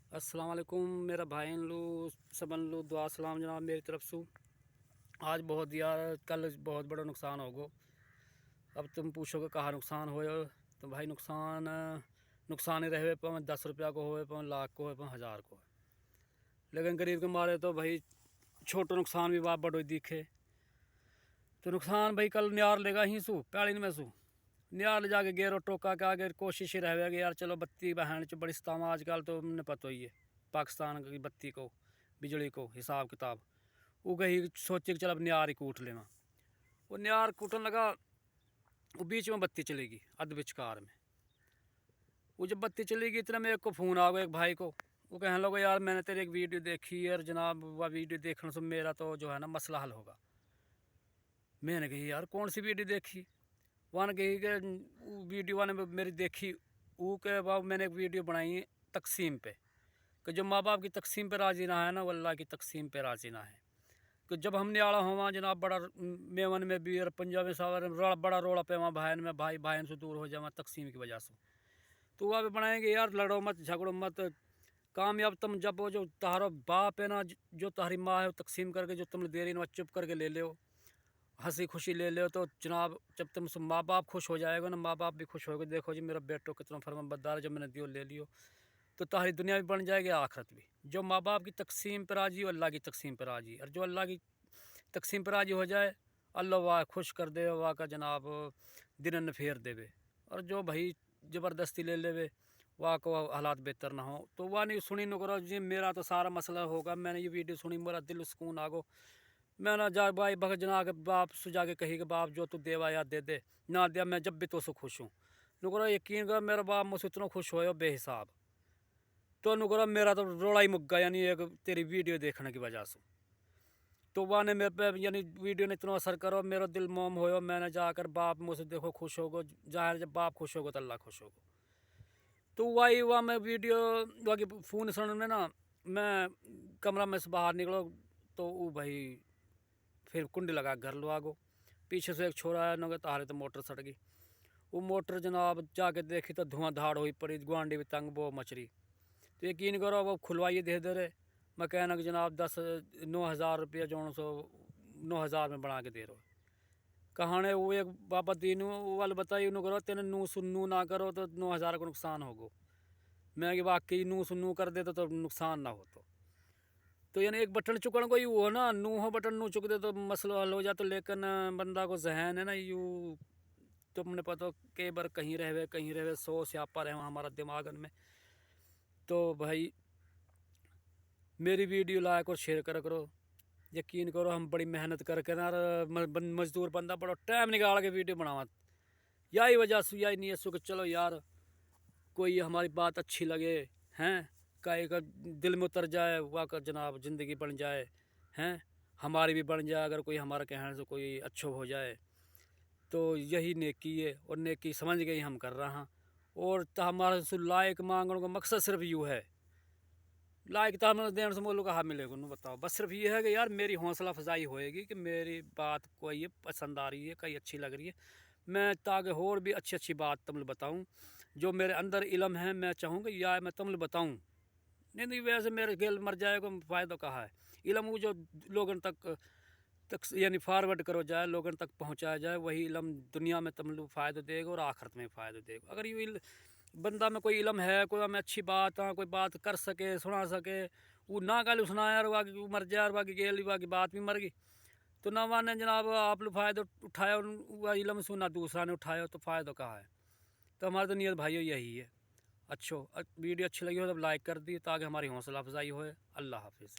अस्सलाम वालेकुम मेरा भाई लो सबन लो दुआ सलाम जनाब मेरी तरफ से। आज बहुत यार कल बहुत बड़ा नुकसान हो गो। अब तुम पूछोगे कहाँ नुकसान हो, तो भाई नुकसान ही रहे पाँव 10 रुपया को होए, पाँव लाख को होए, पाँव हज़ार को। लेकिन गरीब के मारे तो भाई छोटो नुकसान भी बाप बड़ो दिखे। तो नुकसान भाई कल न्यार लेगा ही सू पैड़ी में सू न्यार ले जाके गेरो टोका के आगे कोशिश ही रह गई यार चलो बत्ती बहन च बड़ी सताम आजकल तो हमने पता ही है पाकिस्तान की बत्ती को बिजली को हिसाब किताब। वो गई सोचे कि चल अब न्यार ही कूट लेना। वो न्यार कूटन लगा, वो बीच में बत्ती चलेगी अध विचकार में। वो जब बत्ती चलेगी इतना मेरे को फ़ोन आ गया एक भाई को। वो कहने लगा यार मैंने तेरी एक वीडियो देखी और जनाब वह वीडियो देखने से मेरा तो जो है ना मसला हल होगा। मैंने कही यार कौन सी वीडियो देखी? वन कही कि वीडियो वन मेरी देखी वो के बाब मैंने एक वीडियो बनाई तकसीम पे कि जो माँ बाप की तकसीम पे राज़ी ना है ना वो अल्लाह की तकसीम पे राज़ी ना है। कि जब हमने आला हुआ जनाब बड़ा मेवन में भी और पंजाब में सावर बड़ा रोड़ा पे वहाँ भाईन में भाई भाईन से दूर हो जाए तकसीम की वजह से। तो वहाँ पे बनाएंगे यार लड़ो मत झगड़ो मत, कामयाब तुम जब वो जो तुम्हारा बाप है ना जो तुम्हारी माँ है वो तकसीम करके जो तुमने दे रही ना चुप करके ले लो, हंसी खुशी ले लो। तो जनाब जब तुम माँ बाप खुश हो जाएगा ना माँ बाप भी खुश होगे, देखो जी मेरा बेटो कितना फरमाबरदार है, जब मैंने दियो ले लियो तो तुम्हारी दुनिया भी बन जाएगी आखिरत भी। जो माँ बाप की तकसीम पर राजी हो अल्लाह की तकसीम पर राजी, और जो अल्लाह की तकसीम पर राजी हो जाए अल्लाह वाह खुश कर दे, वाह का जनाब दिन न फेर देवे। और जो भाई ज़बरदस्ती ले लेवे वाह को हालात बेहतर ना हो तो वाह नहीं सुनी न करो जी मेरा तो सारा मसला होगा। मैंने ये वीडियो सुनी मेरा दिल सुकून आ गो। मैं ना जा भाई भगत जना के बाप सुझा के कही कि बाप जो तू देवा या दे दे ना दिया मैं जब भी तो से खुश हूँ। नुकरो यकीन कर मेरा बाप मुझसे इतना खुश हो बेहिसाब। तो नुकरो मेरा तो रोड़ा ही मुक गया यानी एक तेरी वीडियो देखने की वजह से। तो वह ने मेरे पे यानी वीडियो ने इतना असर करो मेरा दिल मोम हो। मैंने जाकर बाप मुझसे देखो खुश होगो, जाहिर जब बाप खुश होगो तो अल्लाह खुश होगो। तो वही हुआ मैं वीडियो वह की फ़ोन सुन में ना मैं कमरा में से बाहर निकलो तो वो भाई फिर कुंडी लगा घर लो आगो। पीछे से एक छोरा आया नगे तारे तो मोटर सड़ गई। वो मोटर जनाब जाके देखी तो धुआं धाड़ हुई पड़ी, गुआंडी भी तंग वो मचरी। तो यकीन करो वो खुलवाइए दे दे रहे मैकेनिक जनाब 9,000 रुपया जो 9,000 में बना के दे रहे हो। कहाने वो एक बाबा तीनू वाल बताई उन्होंने करो तेने नू सुन्नू ना करो तो 9,000 को नुकसान होगो। मैं कि वाकई नू सुन्नू कर दे तो नुकसान ना हो। तो यानी एक बटन चुकन को यू हो ना नू हो बटन नू चुक दे तो मसला हल हो जाता। लेकिन बंदा को जहन है ना यू तुमने पता कई बार कहीं रहे 100 स्यापा रहे हमारा दिमागन में। तो भाई मेरी वीडियो लाइक और शेयर करो। यकीन करो हम बड़ी मेहनत करके ना मजदूर बंदा बड़ा टाइम निकाल के वीडियो बनावा। यही वजह से यही नहीं है कि चलो यार कोई हमारी बात अच्छी लगे हैं काहे का दिल में उतर जाए वाह का जनाब ज़िंदगी बन जाए हैं हमारी भी बन जाए। अगर कोई हमारा कहने से कोई अच्छा हो जाए तो यही नेकी है और नेकी समझ गई हम कर रहा। और तो हमारा से लायक मांगने का मकसद सिर्फ यूँ है लायक तो हमें देने से मोलों का हाँ मिलेगा नहीं बताओ। बस सिर्फ ये है कि यार मेरी हौसला अफजाई होएगी कि मेरी बात को ये पसंद आ रही है कहीं अच्छी लग रही है। मैं ताकि और भी अच्छी अच्छी बात तुमने बताऊँ जो मेरे अंदर इल्म है मैं चाहूँगा या मैं तुमने बताऊँ। नहीं वैसे मेरे गेल मर जाएगा फ़ायदा कहा है। इल्म वो जो लोगों तक यानी फारवर्ड करो जाए लोगों तक पहुँचाया जाए वही इल्म दुनिया में तुम लोग फ़ायदा देगा और आखिरत में फ़ायदा देगा। अगर ये बंदा में कोई इल्म है कोई हमें अच्छी बात कोई बात कर सके सुना सके वो ना गल सुनाया और बाकी मर जाए और बाकी गेल बाकी बात भी मर गई तो ना माने जनाब आप लोग फ़ायदा उठाया वह इल्म सुना दूसरा ने उठाया तो फ़ायदा कहा है। तो हमारी तो नीयत भाइयों यही है। अच्छो वीडियो अच्छी लगी हो तो लाइक कर दी ताकि हमारी हौसला अफजाई होए। अल्लाह हाफिज़।